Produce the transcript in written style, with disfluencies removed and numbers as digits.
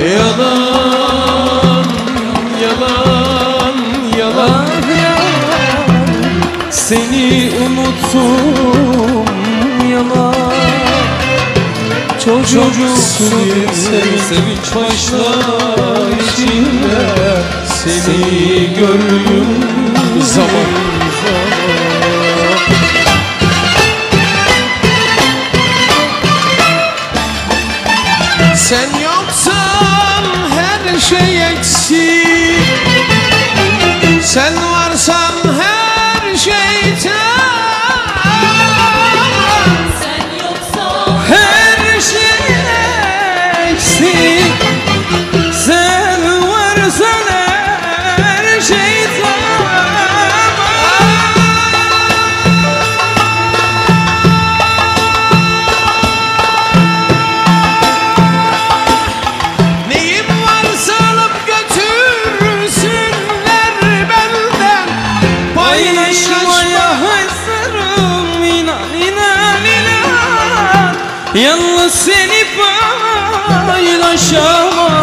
Yalan, yalan, yalan, seni unuttum yalan. Çocuksu bir sevinç başlar içinde, seni gördüm zaman. Sen yoksan her şey eksik, sen varsan her şey tamam. Sen yoksan her şey eksik, sen varsan her şey tamam. Neyim varsa alıp götürsünler benden, paylaşmaya hazırım, inan, inan, inan. Yalnız seni paylaşamam.